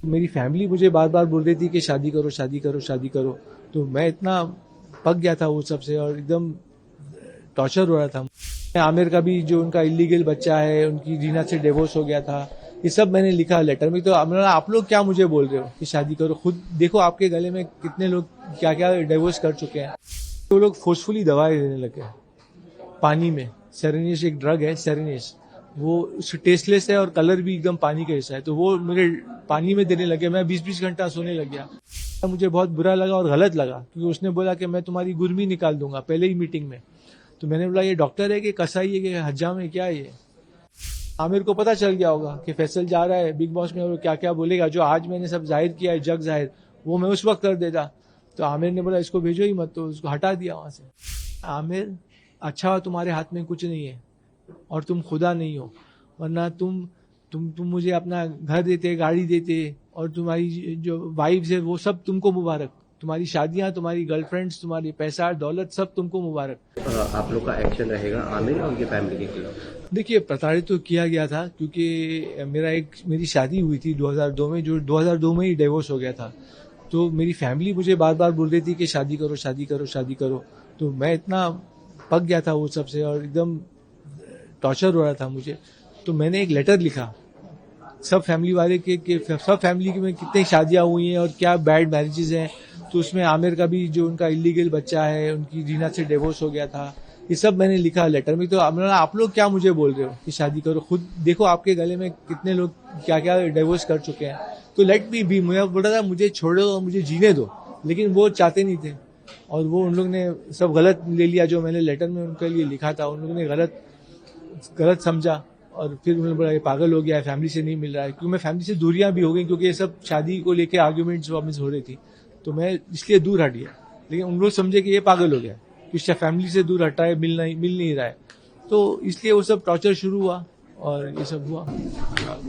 मेरी फैमिली मुझे बार बार बोल रही थी कि शादी करो शादी करो शादी करो। तो मैं इतना पक गया था वो सबसे और एकदम टॉर्चर हो रहा था। आमिर का भी जो उनका इलीगल बच्चा है, उनकी रीना से डिवोर्स हो गया था, ये सब मैंने लिखा लेटर में। तो आप लोग क्या मुझे बोल रहे हो कि शादी करो? खुद देखो आपके गले में कितने लोग क्या क्या डिवोर्स कर चुके हैं। तो लोग फोर्सफुली दवाई देने लगे पानी में। सेरेनिस एक ड्रग है, सेरेनिस, वो टेस्टलेस है और कलर भी एकदम पानी का जैसा है। तो वो मेरे पानी में देने लगे। मैं 20-20 घंटा सोने लग गया। मुझे बहुत बुरा लगा और गलत लगा, क्योंकि उसने बोला कि मैं तुम्हारी गुर्मी निकाल दूंगा पहले ही मीटिंग में। तो मैंने बोला ये डॉक्टर है कि कसाई है कि हज्जाम है, क्या है ये? आमिर को पता चल गया होगा कि फैसल जा रहा है बिग बॉस में और क्या क्या बोलेगा। जो आज मैंने सब जाहिर किया है, जग जाहिर, वो मैं उस वक्त कर देता। तो आमिर ने बोला इसको भेजो ही मत, तो उसको हटा दिया वहां से। आमिर, अच्छा तुम्हारे हाथ में कुछ नहीं है और तुम खुदा नहीं हो, वरना तुम मुझे अपना घर देते, गाड़ी देते, और तुम्हारी जो वाइफ्स है वो सब तुमको मुबारक। तुम्हारी शादियां, तुम्हारी गर्लफ्रेंड्स, तुम्हारी पैसा दौलत सब तुमको मुबारक। आप लोग का एक्शन रहेगा आमिर और उनकी फैमिली के खिलाफ? देखिए, प्रताड़ित तो किया गया था, क्योंकि मेरी शादी हुई थी 2002 में, जो 2002 में ही डिवोर्स हो गया था। तो मेरी फैमिली मुझे बार बार बोल रही थी कि शादी करो शादी करो शादी करो। तो मैं इतना पक गया था वो सबसे और एकदम टॉर्चर हो रहा था मुझे। तो मैंने एक लेटर लिखा सब फैमिली वाले के सब फैमिली में कितनी शादियां हुई हैं और क्या बैड मैरिजेस हैं। तो उसमें आमिर का भी जो उनका इलीगल बच्चा है, उनकी रीना से डिवोर्स हो गया था, ये सब मैंने लिखा लेटर में। तो आप लोग क्या मुझे बोल रहे हो कि शादी करो? खुद देखो आपके गले में कितने लोग क्या क्या डिवोर्स कर चुके हैं। तो लेट मी बी, मुझे बोल रहा था मुझे छोड़ो और मुझे जीने दो, लेकिन वो चाहते नहीं थे। और वो उन लोग ने सब गलत ले लिया, जो मैंने लेटर में उनके लिए लिखा था उन लोगों ने गलत गलत समझा। और फिर उन्होंने बोला ये पागल हो गया है, फैमिली से नहीं मिल रहा है। क्योंकि मैं फैमिली से दूरियां भी हो गई, क्योंकि ये सब शादी को लेके आर्ग्यूमेंट्स हो रही थी। तो मैं इसलिए दूर हट गया। लेकिन उन लोग समझे कि ये पागल हो गया, कि फैमिली से दूर हटा है, मिल नहीं रहा है। तो इसलिए वो सब टॉर्चर शुरू हुआ और ये सब हुआ।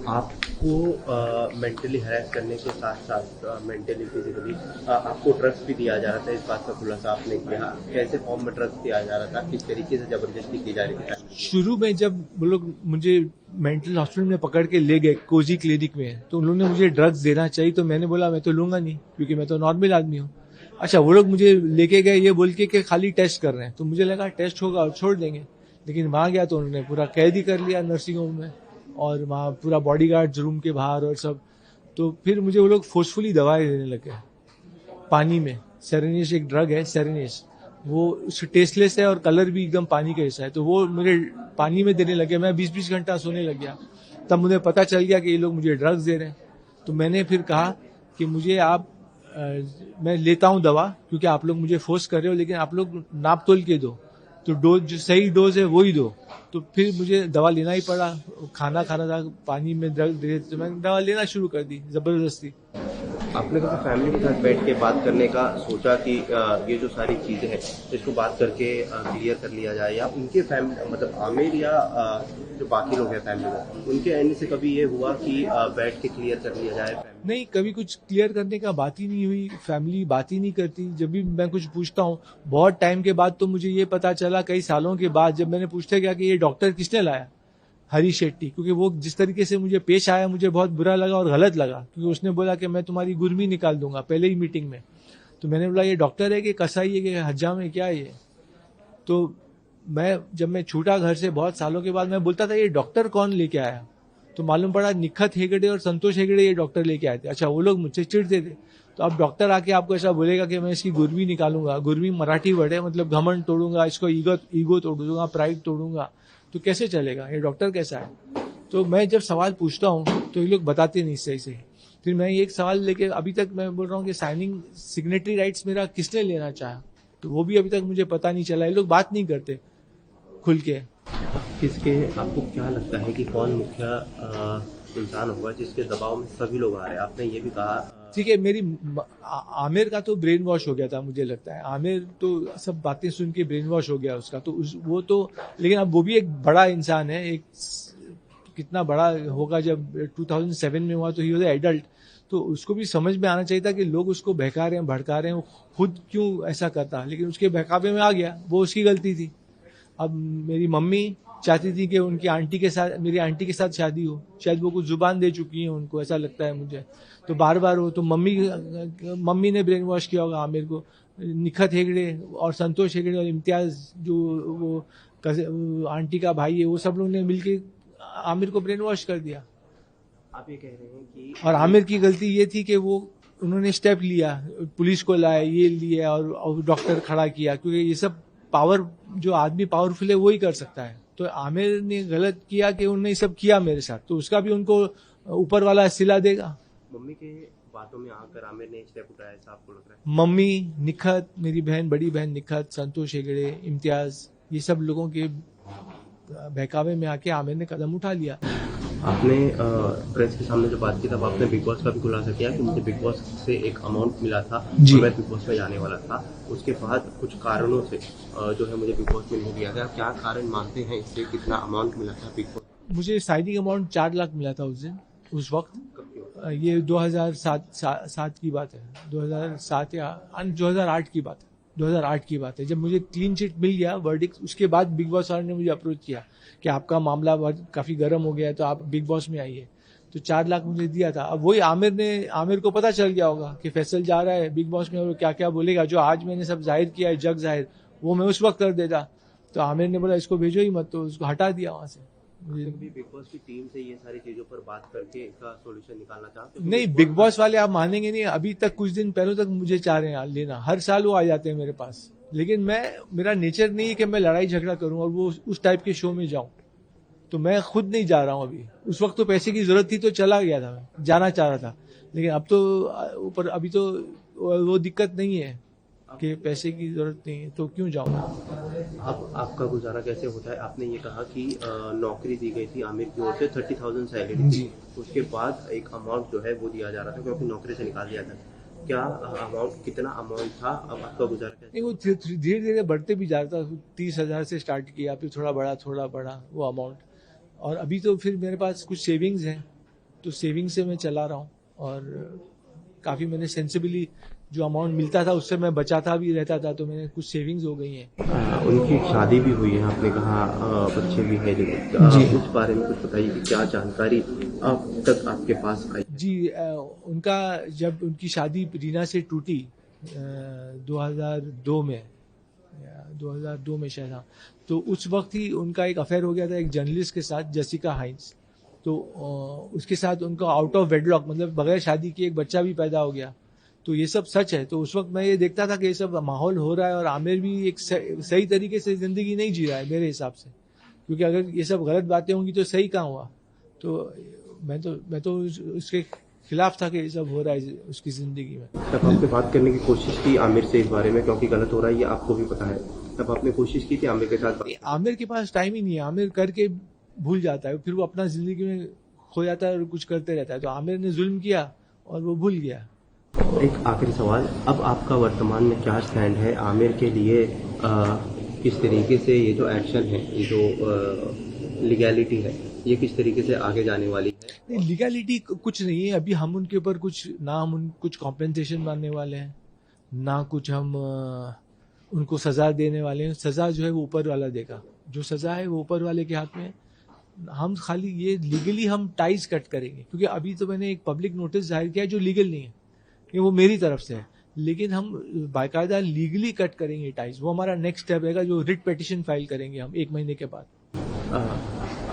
आपको मेंटली हैरेस करने के साथ साथ मेंटली फिजिकली आपको ड्रग्स भी दिया जा रहा था, इस बात का खुलासा आपने किया। कैसे फॉर्म में ड्रग्स दिया जा रहा था, किस तरीके से जबरदस्ती की जा रही थी? शुरू में जब वो लोग मुझे मेंटल हॉस्पिटल में पकड़ के ले गए, कोजी क्लिनिक में, तो उन्होंने मुझे ड्रग्स देना चाहिए। तो मैंने बोला मैं तो लूंगा नहीं, क्योंकि मैं तो नॉर्मल आदमी हूँ। अच्छा, वो लोग मुझे लेके गए ये बोल के खाली टेस्ट कर रहे हैं। तो मुझे लगा टेस्ट होगा और छोड़ देंगे, लेकिन वहां गया तो उन्होंने पूरा कैद ही कर लिया नर्सिंग होम में, और वहाँ पूरा बॉडीगार्ड रूम के बाहर और सब। तो फिर मुझे वो लोग फोर्सफुली दवाई देने लगे पानी में। सेरेनिस एक ड्रग है, सेरेनिस, वो टेस्टलेस है और कलर भी एकदम पानी का जैसा है। तो वो मेरे पानी में देने लगे। मैं 20-20 घंटा सोने लग गया। तब मुझे पता चल गया कि ये लोग मुझे ड्रग्स दे रहे हैं। तो मैंने फिर कहा कि मुझे मैं लेता हूं दवा, क्योंकि आप लोग मुझे फोर्स कर रहे हो, लेकिन आप लोग नाप तोल के दो, तो डोज जो सही डोज है वो ही दो। तो फिर मुझे दवा लेना ही पड़ा। खाना खाना था, पानी में ड्रग दे, तो मैंने दवा लेना शुरू कर दी जबरदस्ती। आपने कभी फैमिली के साथ बैठ के बात करने का सोचा कि ये जो सारी चीजें हैं इसको बात करके क्लियर कर लिया जाए, या उनके फैमिली मतलब आमिर या जो बाकी लोग हैं फैमिली में, उनके एंड से कभी ये हुआ कि बैठ के क्लियर कर लिया जाए? नहीं, कभी कुछ क्लियर करने का बात ही नहीं हुई। फैमिली बात ही नहीं करती। जब भी मैं कुछ पूछता हूँ, बहुत टाइम के बाद तो मुझे ये पता चला, कई सालों के बाद, जब मैंने पूछते गया कि ये डॉक्टर किसने लाया, हरी शेट्टी, क्योंकि वो जिस तरीके से मुझे पेश आया मुझे बहुत बुरा लगा और गलत लगा, क्योंकि उसने बोला कि मैं तुम्हारी गुर्मी निकाल दूंगा पहले ही मीटिंग में। तो मैंने बोला ये डॉक्टर है कि कसाई है कि हज्जाम है, क्या है ये? तो जब मैं छूटा घर से बहुत सालों के बाद, मैं बोलता था ये डॉक्टर कौन लेके आया, तो मालूम पड़ा निखत हेगड़े और संतोष हेगड़े ये डॉक्टर लेके आए थे। अच्छा, वो लोग मुझसे चिढ़ते थे। तो अब डॉक्टर आके आपको ऐसा बोलेगा कि मैं इसकी गुर्मी निकालूंगा, गुर्मी मराठी वर्ड है, मतलब घमंड तोड़ूंगा, इसको ईगो तोड़ दूंगा, प्राइड तोड़ूंगा, तो कैसे चलेगा? ये डॉक्टर कैसा है? तो मैं जब सवाल पूछता हूँ तो ये लोग बताते नहीं सही से। फिर मैं एक सवाल लेके अभी तक मैं बोल रहा हूँ कि सिग्नेटरी राइट्स मेरा किसने लेना चाहा, तो वो भी अभी तक मुझे पता नहीं चला। ये लोग बात नहीं करते खुल के। आपको क्या लगता है कि कौन मुखिया इंसान होगा जिसके दबाव में सभी लोग आ रहे हैं? आपने ये भी कहा। ठीक है, आमिर का तो ब्रेन वॉश हो गया था, मुझे लगता है। आमिर तो सब बातें सुन के ब्रेन वॉश हो गया उसका, तो वो तो, लेकिन अब वो भी एक बड़ा इंसान है। एक कितना बड़ा होगा, जब 2007 में हुआ तो ही वॉज एडल्ट। तो उसको भी समझ में आना चाहिए था कि लोग उसको बहका रहे हैं, भड़का रहे हैं, वो खुद क्यों ऐसा करता, लेकिन उसके बहकावे में आ गया, वो उसकी गलती थी। अब मेरी मम्मी चाहती थी कि उनकी आंटी के साथ, मेरी आंटी के साथ शादी हो। शायद वो कुछ जुबान दे चुकी हैं उनको, ऐसा लगता है मुझे। तो बार बार वो तो मम्मी ने ब्रेन वॉश किया होगा आमिर को। निखत हेगड़े और संतोष हेगड़े और इम्तियाज जो वो आंटी का भाई है, वो सब लोग ने मिलके आमिर को ब्रेन वॉश कर दिया। आप ये कह रहे हैं कि और आमिर की गलती ये थी कि वो उन्होंने स्टेप लिया, पुलिस को लाया, ये लिया और डॉक्टर खड़ा किया, क्योंकि ये सब पावर, जो आदमी पावरफुल है वो ही कर सकता है। तो आमिर ने गलत किया कि उन्होंने ये सब किया मेरे साथ, तो उसका भी उनको ऊपर वाला सिला देगा। मम्मी के बातों में आकर आमिर ने स्टेप उठाया, ऐसा आपको लग रहा है? मम्मी, निखत, मेरी बहन, बड़ी बहन निखत, संतोष हेगड़े, इम्तियाज, ये सब लोगों के बहकावे में आके आमिर ने कदम उठा लिया। आपने प्रेस के सामने जो बात की तब आपने बिग बॉस का भी खुलासा किया कि मुझे बिग बॉस से एक अमाउंट मिला था, जी। मैं बिग बॉस में जाने वाला था। उसके बाद कुछ कारणों से जो है मुझे बिग बॉस में नहीं दिया गया। क्या कारण मानते हैं इससे, कितना अमाउंट मिला था बिग बॉस? मुझे साइनिंग अमाउंट 4 लाख मिला था उस दिन, उस वक्त। ये 2007 की बात है, 2007 या 2008 की बात है, 2008 की बात है, जब मुझे क्लीन चिट मिल गया वर्डिक्ट। उसके बाद बिग बॉस वालों ने मुझे अप्रोच किया कि आपका मामला काफी गर्म हो गया है, तो आप बिग बॉस में आइए। तो 4 लाख मुझे दिया था। अब वही आमिर को पता चल गया होगा कि फैसल जा रहा है बिग बॉस में और क्या क्या बोलेगा। जो आज मैंने सब जाहिर किया है, जग जाहिर, वो मैं उस वक्त कर देता। तो आमिर ने बोला इसको भेजो ही मत, तो उसको हटा दिया वहां से। कभी बिग बॉस की टीम से ये सारी चीजों पर बात करके इसका सॉल्यूशन निकालना चाहते हो? नहीं, बिग बॉस वाले आप मानेंगे नहीं, अभी तक कुछ दिन पहले तक मुझे चाह रहे हैं लेना। हर साल वो आ जाते हैं मेरे पास, लेकिन मेरा नेचर नहीं है कि मैं लड़ाई झगड़ा करूं और वो उस टाइप के शो में जाऊं। तो मैं खुद नहीं जा रहा हूं अभी। उस वक्त तो पैसे की जरूरत थी तो चला गया था, मैं जाना चाह रहा था। लेकिन अब तो ऊपर अभी तो वो दिक्कत नहीं है कि पैसे की जरूरत नहीं है, तो क्यों जाऊं? आपका गुजारा कैसे होता है? आपने ये कहा कि नौकरी दी गई थी आमिर की ओर से, 30,000 सैलरी जी। उसके बाद एक अमाउंट जो है वो दिया जा रहा था क्योंकि नौकरी से निकाल दिया था। क्या अमाउंट, कितना अमाउंट था? अब आपका गुजारा कैसे? नहीं, वो धीरे धीरे बढ़ते भी जा रहा था। 30,000 से स्टार्ट किया, फिर थोड़ा बढ़ा वो अमाउंट। और अभी तो फिर मेरे पास कुछ सेविंग्स हैं, तो सेविंग्स से मैं चला रहा हूँ। और काफी मैंने सेंसिबली जो अमाउंट मिलता था उससे मैं बचाता भी रहता था, तो मैंने कुछ सेविंग्स हो गई हैं। उनकी शादी भी हुई है, आपने कहा बच्चे भी हैं जी। उस बारे में कुछ बताइए कि क्या जानकारी अब तक आपके पास आई? जी, उनका जब उनकी शादी रीना से टूटी 2002 में, 2002 में शायद, हाँ, तो उस वक्त ही उनका एक अफेयर हो गया था एक जर्नलिस्ट के साथ, जेसिका हाइंस। तो उसके साथ उनका आउट ऑफ वेडलॉक, मतलब बगैर शादी के एक बच्चा भी पैदा हो गया। तो ये सब सच है। तो उस वक्त मैं ये देखता था कि ये सब माहौल हो रहा है और आमिर भी एक सही तरीके से जिंदगी नहीं जी रहा है मेरे हिसाब से, क्योंकि अगर ये सब गलत बातें होंगी तो सही कहाँ हुआ। तो मैं तो उसके खिलाफ था कि ये सब हो रहा है उसकी जिंदगी में। तब आपने बात करने की कोशिश की आमिर से इस बारे में, क्योंकि गलत हो रहा है ये आपको भी पता है, तब आपने कोशिश की थी आमिर के साथ बात? आमिर के पास टाइम ही नहीं है। आमिर करके भूल जाता है, फिर वो अपना जिंदगी में खो जाता है और कुछ करते रहता है। तो आमिर ने जुल्म किया और वो भूल गया। एक आखिरी सवाल, अब आपका वर्तमान में क्या स्टैंड है आमिर के लिए? किस तरीके से ये जो एक्शन है, ये जो लीगैलिटी है, ये किस तरीके से आगे जाने वाली है? नहीं, लीगैलिटी कुछ नहीं है अभी। हम उनके ऊपर कुछ कॉम्पेंसेशन मांगने वाले हैं, ना कुछ हम उनको सजा देने वाले हैं। सजा जो है वो ऊपर वाला देगा, जो सजा है वो ऊपर वाले के हाथ में। हम खाली ये लीगली हम टाइज कट करेंगे, क्योंकि अभी तो मैंने एक पब्लिक नोटिस जाहिर किया है जो लीगल नहीं है, कि वो मेरी तरफ से है। लेकिन हम बाकायदा लीगली कट करेंगे टाइज। वो हमारा नेक्स्ट स्टेप रहेगा, जो रिट पिटीशन फाइल करेंगे हम 1 महीने के बाद।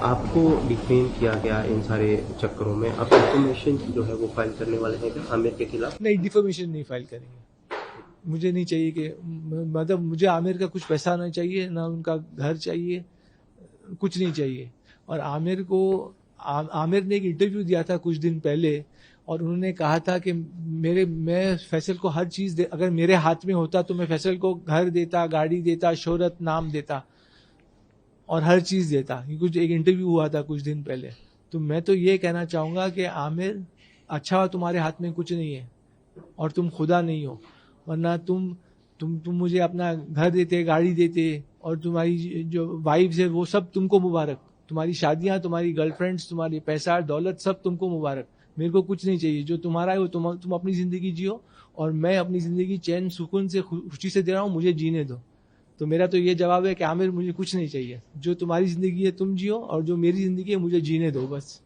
आपको डिफेम किया गया इन सारे चक्करों में, अब इंफॉर्मेशन जो है वो फाइल करने वाले हैं क्या आमिर के खिलाफ? नहीं, डिफॉर्मेशन नहीं फाइल करेंगे। मुझे नहीं चाहिए कि, मतलब मुझे आमिर का कुछ पैसा नहीं चाहिए, ना उनका घर चाहिए, कुछ नहीं चाहिए। और आमिर ने एक इंटरव्यू दिया था कुछ दिन पहले, और उन्होंने कहा था कि मैं फैसल को हर चीज अगर मेरे हाथ में होता तो मैं फैसल को घर देता, गाड़ी देता, शोहरत, नाम देता और हर चीज देता। कुछ एक इंटरव्यू हुआ था कुछ दिन पहले। तो मैं तो ये कहना चाहूंगा कि आमिर, अच्छा हुआ तुम्हारे हाथ में कुछ नहीं है और तुम खुदा नहीं हो, वरना तुम मुझे अपना घर देते, गाड़ी देते, और तुम्हारी जो वाइफ्स है वो सब तुमको मुबारक, तुम्हारी शादियां, तुम्हारी गर्लफ्रेंड्स, तुम्हारी पैसा दौलत सब तुमको मुबारक। मेरे को कुछ नहीं चाहिए। जो तुम्हारा है वो तुम अपनी जिंदगी जियो, और मैं अपनी जिंदगी चैन सुकून से खुशी से दे रहा हूँ, मुझे जीने दो। तो मेरा तो ये जवाब है कि आमिर मुझे कुछ नहीं चाहिए, जो तुम्हारी जिंदगी है तुम जियो और जो मेरी जिंदगी है मुझे जीने दो बस।